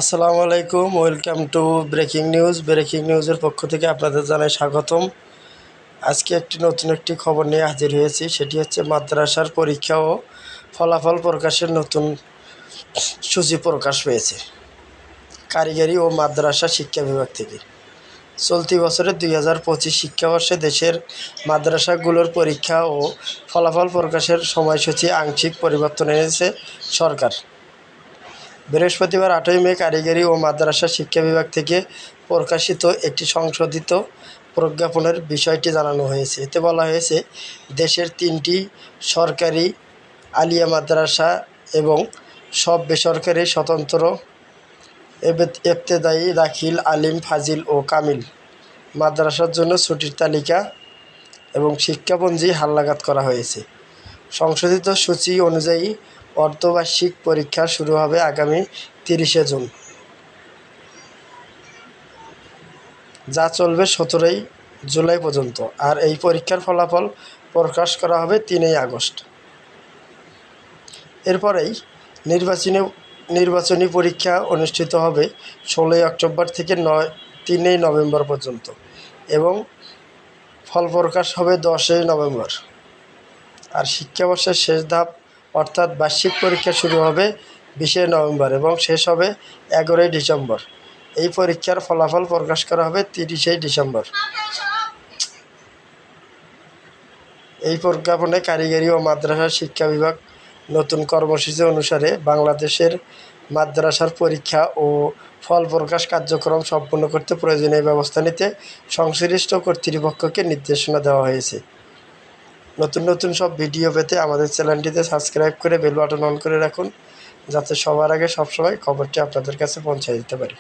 আসসালামু আলাইকুম, welcome to breaking news. Breaking নিউজের পক্ষ থেকে আপনাদের জানাই স্বাগতম। আজকে নতুন একটি খবর নিয়ে হাজির হয়েছি। সেটি হচ্ছে মাদ্রাসার পরীক্ষা ও ফলাফল প্রকাশের নতুন সূচি প্রকাশ হয়েছে কারিগরি ও মাদ্রাসা শিক্ষা বিভাগ থেকে। চলতি বছরের 2025 শিক্ষাবর্ষে দেশের মাদ্রাসাগুলোর পরীক্ষা ও ফলাফল প্রকাশের সময়সূচি আংশিক পরিবর্তন এনেছে সরকার। বৃহস্পতিবার 8ই মে কারিগরি ও মাদ্রাসা শিক্ষা বিভাগ থেকে প্রকাশিত একটি সংশোধিত প্রজ্ঞাপনের বিষয়টি জানানো হয়েছে। এতে বলা হয়েছে, দেশের 3টি সরকারি আলিয়া মাদ্রাসা এবং সব বেসরকারি স্বতন্ত্র ইবতেদায়ী, দাখিল, আলিম, ফাজিল ও কামিল মাদ্রাসার জন্য ছুটির তালিকা এবং শিক্ষাপঞ্জি হালনাগাদ করা হয়েছে। সংশোধিত সূচি অনুযায়ী অর্ধবার্ষিক পরীক্ষা শুরু হবে আগামী 30শে জুন, যা চলবে 17ই জুলাই পর্যন্ত। আর এই পরীক্ষার ফলাফল প্রকাশ করা হবে 3ই আগস্ট। এরপরেই নির্বাচনী পরীক্ষা অনুষ্ঠিত হবে 16ই অক্টোবর থেকে 3ই নভেম্বর পর্যন্ত এবং ফল প্রকাশ হবে 10ই নভেম্বর। আর শিক্ষাবর্ষের শেষ ধাপ অর্থাৎ বার্ষিক পরীক্ষা শুরু হবে 20শে নভেম্বর এবং শেষ হবে 11ই ডিসেম্বর। এই পরীক্ষার ফলাফল প্রকাশ করা হবে 30শে ডিসেম্বর। এই প্রজ্ঞাপনে কারিগরি ও মাদ্রাসা শিক্ষা বিভাগ নতুন কর্মসূচি অনুসারে বাংলাদেশের মাদ্রাসার পরীক্ষা ও ফল প্রকাশ কার্যক্রম সম্পন্ন করতে প্রয়োজনীয় ব্যবস্থা নিতে সংশ্লিষ্ট কর্তৃপক্ষকে নির্দেশনা দেওয়া হয়েছে। নতুন সব ভিডিও পেতে আমাদের চ্যানেলটিতে সাবস্ক্রাইব করে বেল বাটন অন করে রাখুন, যাতে সবার আগে সবসময় খবরটি আপনাদের কাছে পৌঁছে দিতে পারি।